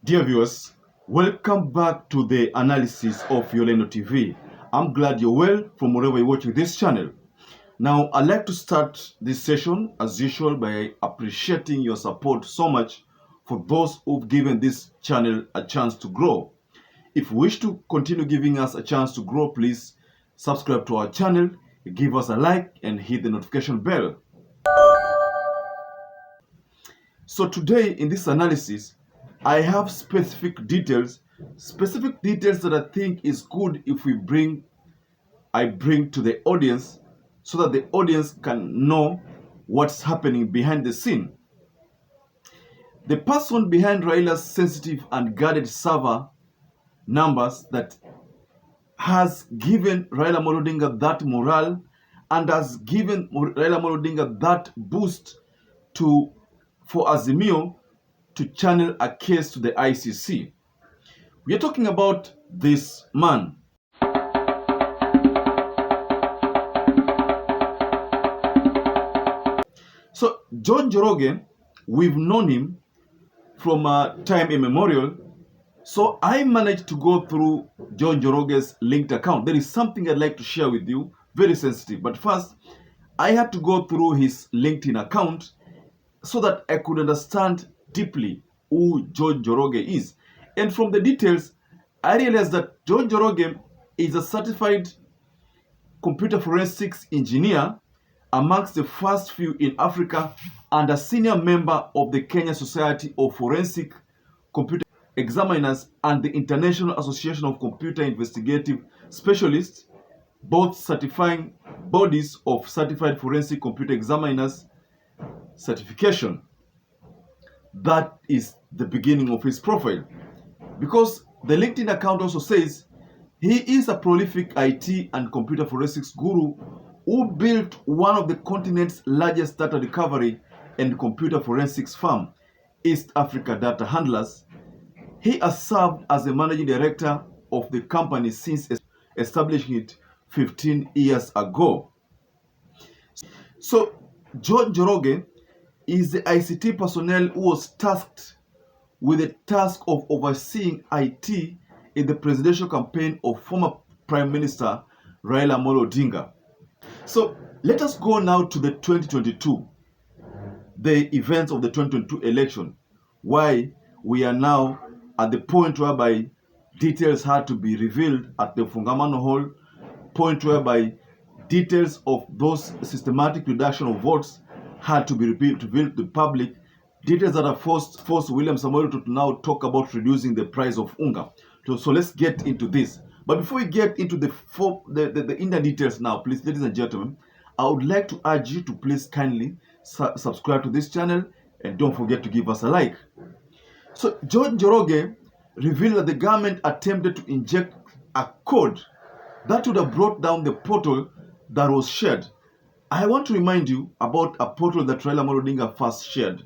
Dear viewers, welcome back to the analysis of YOLENO TV. I'm glad you're well from wherever you're watching this channel. Now, I'd like to start this session as usual by appreciating your support so much for those who've given this channel a chance to grow. If you wish to continue giving us a chance to grow, please subscribe to our channel, give us a like, and hit the notification bell. So today in this analysis, I have specific details that I think is good if I bring to the audience so that the audience can know what's happening behind the scene. The person behind Raila'S sensitive and guarded server numbers that has given Raila Amolo Odinga that morale and has given Raila Amolo Odinga that boost for Azimio to channel a case to the ICC. We are talking about this man. So George Joroge, we've known him from time immemorial. So I managed to go through George Joroge's linked account. There is something I'd like to share with you, very sensitive. But first, I had to go through his LinkedIn account so that I could understand deeply who George Joroge is. And from the details, I realized that George Joroge is a certified computer forensics engineer amongst the first few in Africa and a senior member of the Kenya Society of Forensic Computer Examiners and the International Association of Computer Investigative Specialists, both certifying bodies of Certified Forensic Computer Examiners certification. That is the beginning of his profile, because the LinkedIn account also says he is a prolific IT and computer forensics guru who built one of the continent's largest data recovery and computer forensics firm, East Africa Data Handlers. He has served as the managing director of the company since establishing it 15 years ago. So George Joroge is the ICT personnel who was tasked with the task of overseeing IT in the presidential campaign of former Prime Minister Raila Amolo Odinga. So let us go now to the 2022, the events of the 2022 election, why we are now at the point whereby details had to be revealed at the Fungamano Hall, point whereby details of those systematic reduction of votes had to be revealed to the public, details that are forced William Samoei to now talk about reducing the price of unga. So let's get into this. But before we get into the inner details now, please, ladies and gentlemen, I would like to urge you to please kindly subscribe to this channel and don't forget to give us a like. So George Joroge revealed that the government attempted to inject a code that would have brought down the portal that was shared. I want to remind you about a portal that Raila Amolo Odinga first shared,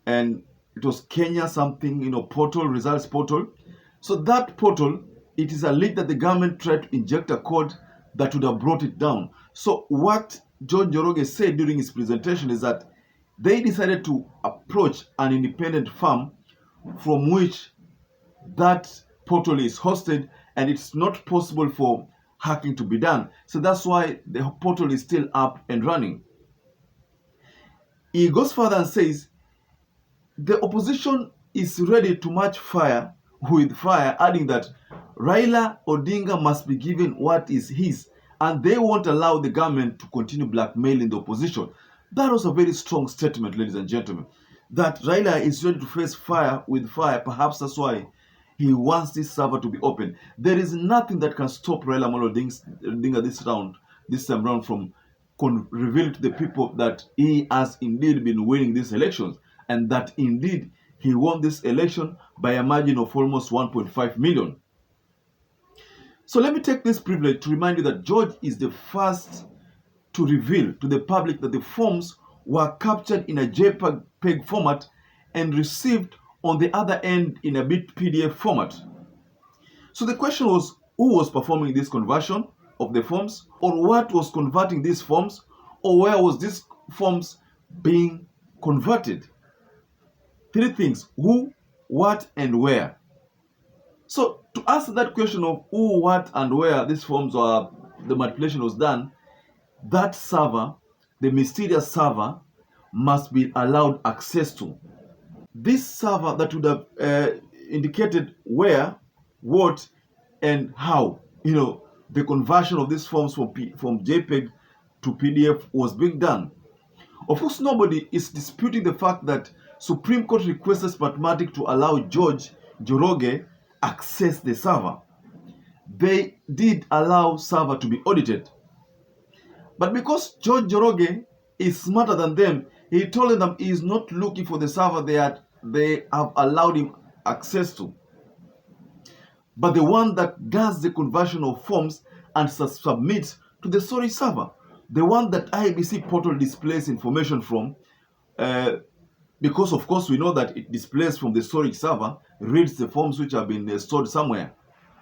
and it was Kenya something, portal, results portal. So that portal, it is a link that the government tried to inject a code that would have brought it down. So what George Joroge said during his presentation is that they decided to approach an independent firm from which that portal is hosted, and it's not possible for hacking to be done. So that's why the portal is still up and running. He goes further and says the opposition is ready to match fire with fire, adding that Raila Odinga must be given what is his, and they won't allow the government to continue blackmailing the opposition. That was a very strong statement, ladies and gentlemen, that Raila is ready to face fire with fire. Perhaps that's why he wants this server to be open. There is nothing that can stop Raila Amolo Odinga this time round from revealing to the people that he has indeed been winning these elections, and that indeed he won this election by a margin of almost 1.5 million. So let me take this privilege to remind you that George is the first to reveal to the public that the forms were captured in a JPEG format and received on the other end in a PDF format. So the question was, who was performing this conversion of the forms, or what was converting these forms, or where was these forms being converted? Three things: who, what, and where. So to answer that question of who, what, and where these forms or the manipulation was done, that server, the mysterious server, must be allowed access to. This server that would have indicated where, what, and how, the conversion of these forms from JPEG to PDF was being done. Of course, nobody is disputing the fact that Supreme Court requested Smartmatic to allow George Joroge access the server. They did allow server to be audited. But because George Joroge is smarter than them, he told them he is not looking for the server they have allowed him access to, but the one that does the conversion of forms and submits to the storage server, the one that IEBC portal displays information from, because of course we know that it displays from the storage server, reads the forms which have been stored somewhere.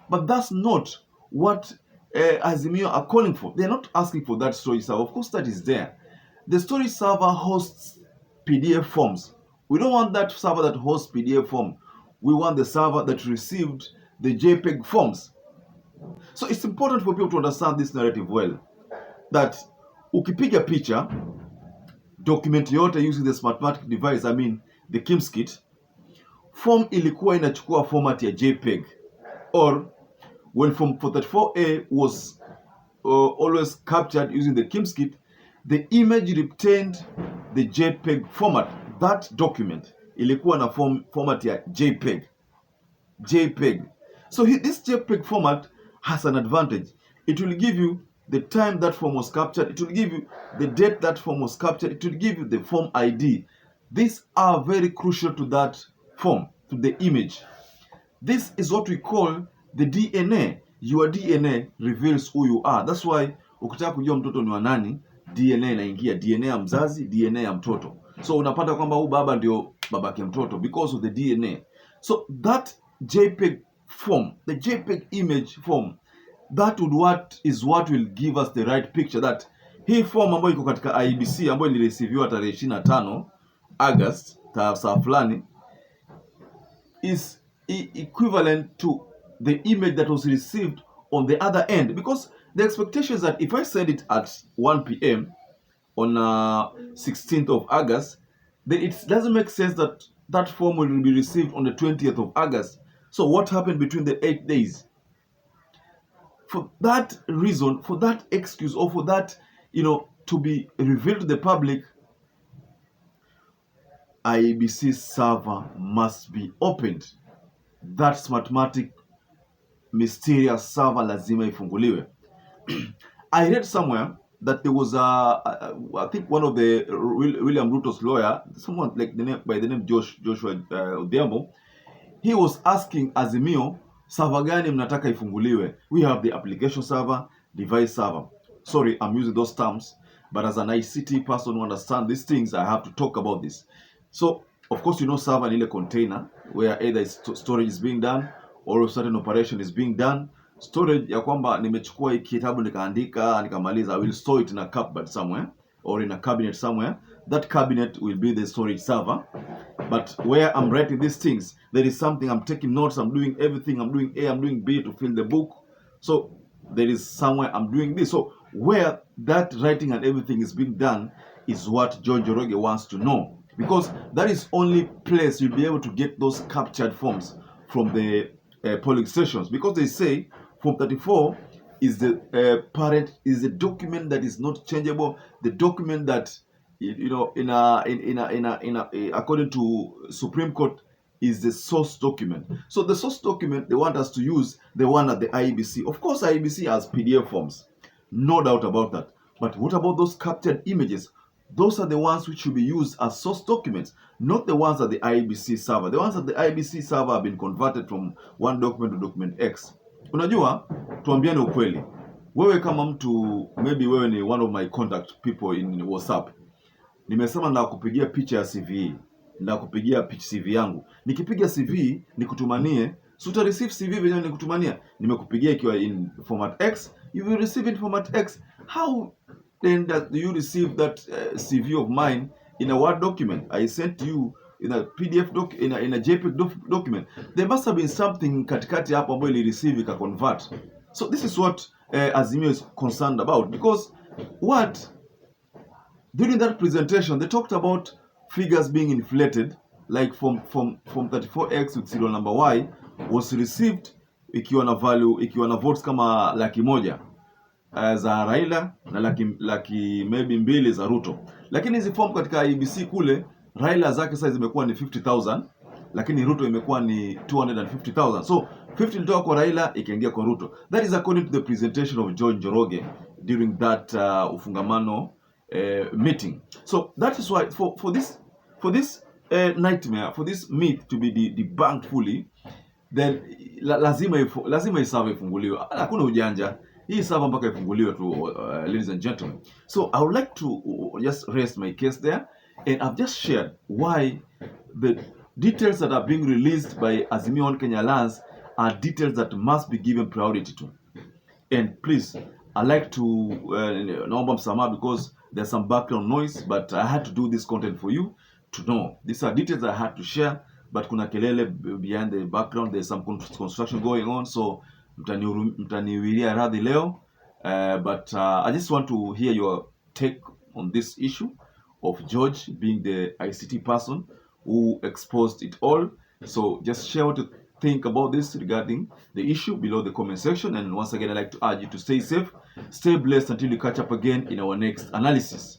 But that's not what Azimio are calling for. They're not asking for that storage server. Of course that is there. The storage server hosts PDF forms. We don't want that server that hosts PDF form. We want the server that received the JPEG forms. So it's important for people to understand this narrative well. That ukipiga picha, document yote using the Smartmatic device, I mean the KIMS kit, form ilikuwa inachukua format ya JPEG. Or when form 434A was always captured using the KIMS kit, the image retained the JPEG format. That document ilikuwa na format ya JPEG. So this JPEG format has an advantage. It will give you the time that form was captured. It will give you the date that form was captured. It will give you the form ID. These are very crucial to that form, to the image. This is what we call the DNA. Your DNA reveals who you are. That's why ukitaka kujua mtoto ni wa nani, DNA inaingia. DNA ya mzazi, DNA ya mtoto. So unapata kwamba huyu baba ndio babake mtoto because of the DNA. So that JPEG form, the JPEG image form, that is what will give us the right picture that hii form ambayo iko katika IEBC ambayo ilireceiviwa tarehe 25 August saa fulani is equivalent to the image that was received on the other end, because the expectation is that if I send it at 1 p.m. on 16th of August, then it doesn't make sense that that form will be received on the 20th of August. So what happened between the 8 days? For that reason, for that excuse, or for that, to be revealed to the public, IEBC server must be opened. That Smartmatic mysterious server lazima ifunguliwe. I read somewhere that there was I think one of the William Ruto's lawyer, someone like by the name Joshua Odhiambo, he was asking Azimio, server gani mnataka ifunguliwe? We have the application server, device server. Sorry, I'm using those terms, but as an ICT person who understands these things, I have to talk about this. So, of course, server in a container where either storage is being done or a certain operation is being done. Storage ya kwamba nimechukua kitabu nikaandika nikamaliza, I will store it in a cupboard somewhere or in a cabinet somewhere. That cabinet will be the storage server. But where I'm writing these things, there is something, I'm taking notes, I'm doing everything, I'm doing A, I'm doing B to fill the book. So there is somewhere I'm doing this. So where that writing and everything is being done is what George Joroge wants to know. Because that is only place you'll be able to get those captured forms from the polling stations. Because they say Form 34 is the parent, is the document that is not changeable, the document that according to Supreme Court is the source document. So the source document they want us to use the one at the IEBC. Of course, IEBC has PDF forms, no doubt about that. But what about those captured images? Those are the ones which should be used as source documents, not the ones at the IEBC server. The ones at the IEBC server have been converted from one document to document X. Unajua, tuambiane ukweli. Wewe kama mtu, maybe wewe ni one of my contact people in WhatsApp. Nimesema na kupigia picha ya CV, na kupigia CV yangu. Nikipiga CV nikutumanie, so uta receive CV venye nikutumania. Nimekupigia ikiwa in format X, you will receive in format X. How then do you receive that CV of mine in a Word document? I sent you in a PDF doc, in a JPEG document. There must have been something katikati hapo ambayo ili receive ika convert. So this is what Azimio is concerned about, because what during that presentation they talked about figures being inflated, like from 34x with serial number Y was received ikiwa na value, ikiwa na votes kama 100,000 za Raila na laki maybe 2 za Ruto. Lakini hizi form katika IEBC kule Raila zake sasa zimekuwa ni 50,000, lakini Ruto imekuwa ni 250,000. So 50 ilitoka kwa Raila ikaingia kwa Ruto. That is according to the presentation of George Joroge during that ufungamano meeting. So that is why for this nightmare, for this myth to be debunked fully, then lazima isava ifunguliwe. Hakuna ujanja. Hii sava mpaka ifunguliwe tu, ladies and gentlemen. So I would like to just rest my case there, and I've just shared why the details that are being released by Azimio One Kenya Alliance are details that must be given priority to. And please, I like to naomba msamaha because there's some background noise, but I had to do this content for you to know. These are details I had to share, but kuna kelele behind the background. There's some construction going on, so mtaniwiria radhi leo. But I just want to hear your take on this issue of George being the ICT person who exposed it all. So just share what you think about this regarding the issue below the comment section. And once again, I'd like to urge you to stay safe, stay blessed until we catch up again in our next analysis.